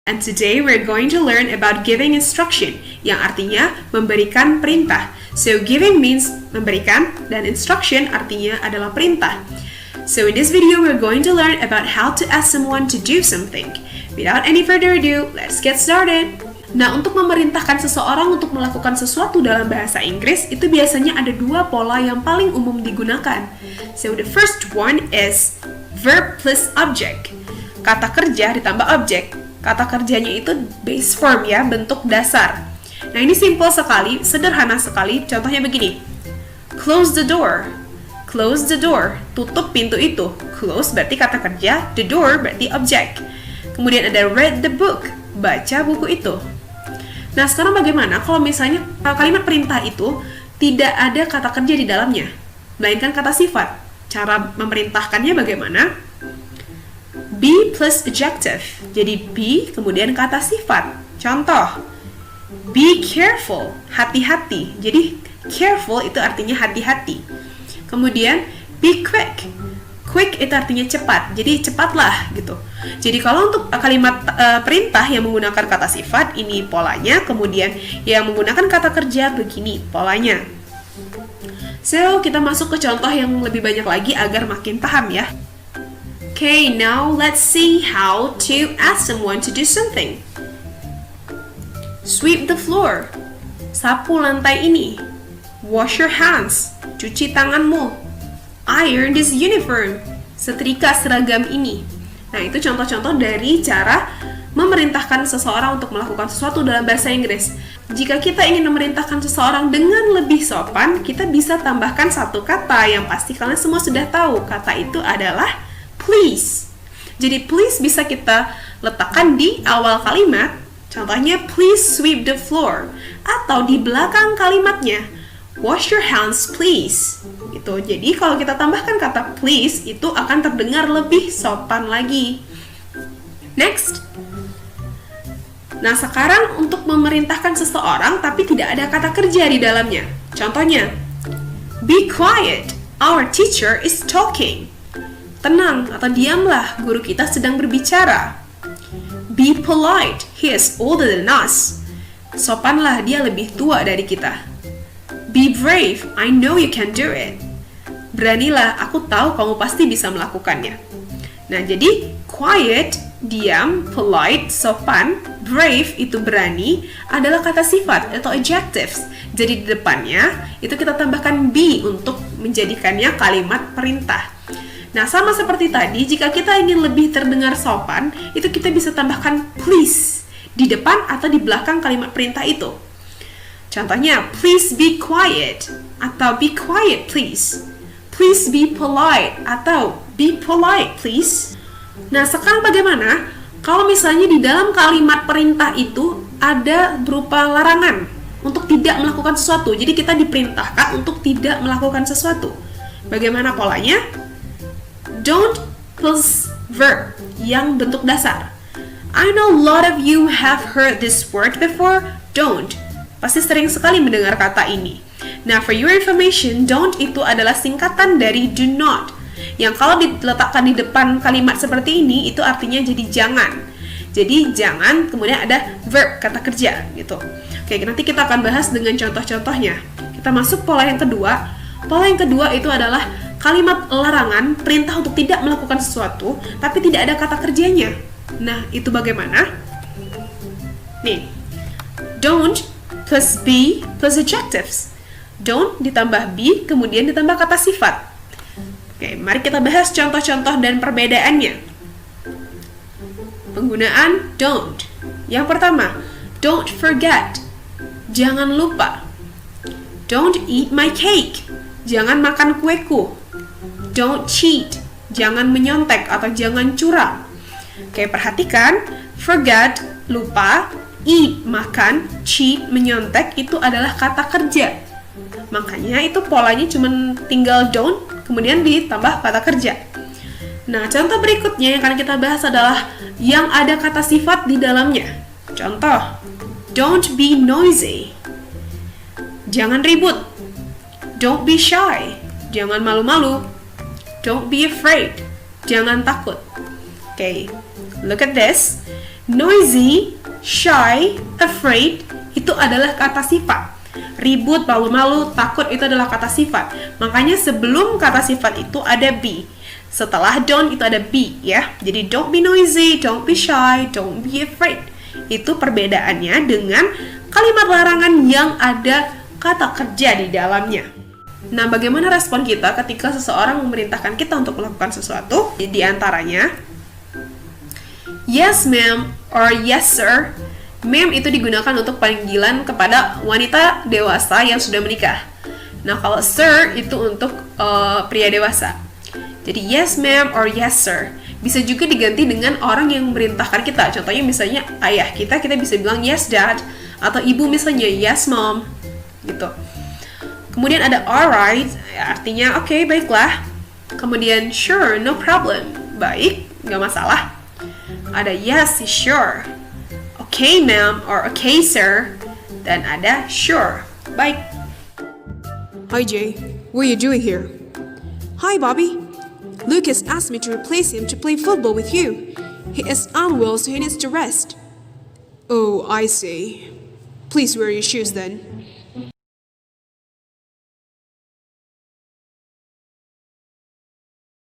And today we're going to learn about giving instruction, yang artinya memberikan perintah. So giving means memberikan, dan instruction artinya adalah perintah. So in this video we're going to learn about how to ask someone to do something. Without any further ado, let's get started. Nah, untuk memerintahkan seseorang untuk melakukan sesuatu dalam bahasa Inggris, itu biasanya ada dua pola yang paling umum digunakan. So, the first one is verb plus object. Kata kerja ditambah objek. Kata kerjanya itu base form ya, bentuk dasar. Nah, ini simple sekali, sederhana sekali. Contohnya begini. Close the door. Close the door. Tutup pintu itu. Close berarti kata kerja, the door berarti objek. Kemudian ada read the book. Baca buku itu. Nah, sekarang bagaimana kalau misalnya kalimat perintah itu tidak ada kata kerja di dalamnya, melainkan kata sifat? Cara memerintahkannya bagaimana? Be plus adjective. Jadi be kemudian kata sifat. Contoh, be careful, hati-hati. Jadi careful itu artinya hati-hati. Kemudian be quick. Quick itu artinya cepat, jadi cepatlah gitu. Jadi kalau untuk kalimat perintah yang menggunakan kata sifat, ini polanya. Kemudian yang menggunakan kata kerja, begini polanya. So, kita masuk ke contoh yang lebih banyak lagi agar makin paham ya. Okay, now let's see how to ask someone to do something. Sweep the floor. Sapu lantai ini. Wash your hands. Cuci tanganmu. Iron this uniform, setrika seragam ini. Nah, itu contoh-contoh dari cara memerintahkan seseorang untuk melakukan sesuatu dalam bahasa Inggris. Jika kita ingin memerintahkan seseorang dengan lebih sopan, kita bisa tambahkan satu kata yang pasti kalian semua sudah tahu. Kata itu adalah please. Jadi please bisa kita letakkan di awal kalimat. Contohnya please sweep the floor. Atau di belakang kalimatnya, wash your hands please. Gitu. Jadi kalau kita tambahkan kata please, itu akan terdengar lebih sopan lagi. Next. Nah, sekarang untuk memerintahkan seseorang tapi tidak ada kata kerja di dalamnya. Contohnya, be quiet, our teacher is talking. Tenang atau diamlah, guru kita sedang berbicara. Be polite, he is older than us. Sopanlah, dia lebih tua dari kita. Be brave, I know you can do it. Beranilah, aku tahu kamu pasti bisa melakukannya. Nah, jadi quiet, diam, polite, sopan, brave itu berani adalah kata sifat atau adjectives. Jadi di depannya itu kita tambahkan be untuk menjadikannya kalimat perintah. Nah, sama seperti tadi, jika kita ingin lebih terdengar sopan, itu kita bisa tambahkan please di depan atau di belakang kalimat perintah itu. Contohnya, please be quiet, atau be quiet please. Please be polite, atau be polite please. Nah, sekarang bagaimana kalau misalnya di dalam kalimat perintah itu ada berupa larangan untuk tidak melakukan sesuatu. Jadi kita diperintahkan untuk tidak melakukan sesuatu. Bagaimana polanya? Don't plus verb yang bentuk dasar. I know a lot of you have heard this word before. Don't. Pasti sering sekali mendengar kata ini. Nah, for your information, don't itu adalah singkatan dari do not. Yang kalau diletakkan di depan kalimat seperti ini, itu artinya jadi jangan. Jadi jangan, kemudian ada verb, kata kerja gitu. Oke, nanti kita akan bahas dengan contoh-contohnya. Kita masuk pola yang kedua. Pola yang kedua itu adalah kalimat larangan, perintah untuk tidak melakukan sesuatu, tapi tidak ada kata kerjanya. Nah, itu bagaimana? Nih, don't plus be plus adjectives. Don't ditambah be, kemudian ditambah kata sifat. Oke, mari kita bahas contoh-contoh dan perbedaannya. Penggunaan don't. Yang pertama, don't forget. Jangan lupa. Don't eat my cake. Jangan makan kueku. Don't cheat. Jangan menyontek atau jangan curang. Oke, perhatikan. Forget, lupa. Eat, makan, cheat, menyontek, itu adalah kata kerja. Makanya itu polanya cuma tinggal don't, kemudian ditambah kata kerja. Nah, contoh berikutnya yang akan kita bahas adalah yang ada kata sifat di dalamnya. Contoh, don't be noisy. Jangan ribut. Don't be shy. Jangan malu-malu. Don't be afraid. Jangan takut. Okay, look at this. Noisy, shy, afraid itu adalah kata sifat. Ribut, malu-malu, takut itu adalah kata sifat. Makanya sebelum kata sifat itu ada be. Setelah don't itu ada be ya. Jadi don't be noisy, don't be shy, don't be afraid. Itu perbedaannya dengan kalimat larangan yang ada kata kerja di dalamnya. Nah, bagaimana respon kita ketika seseorang memerintahkan kita untuk melakukan sesuatu? Di antaranya, yes ma'am or yes sir. Ma'am itu digunakan untuk panggilan kepada wanita dewasa yang sudah menikah. Nah, kalau sir itu untuk pria dewasa. Jadi yes ma'am or yes sir. Bisa juga diganti dengan orang yang memerintahkan kita. Contohnya misalnya ayah kita bisa bilang yes dad. Atau ibu misalnya yes mom. Gitu. Kemudian ada alright, artinya oke, baiklah. Kemudian sure, no problem. Baik, nggak masalah. Ada yes, sure. Okay ma'am or okay sir. Dan ada sure. Baik. Hi Jay, what are you doing here? Hi Bobby. Lucas asked me to replace him to play football with you. He is unwell, so he needs to rest. Oh, I see. Please wear your shoes then.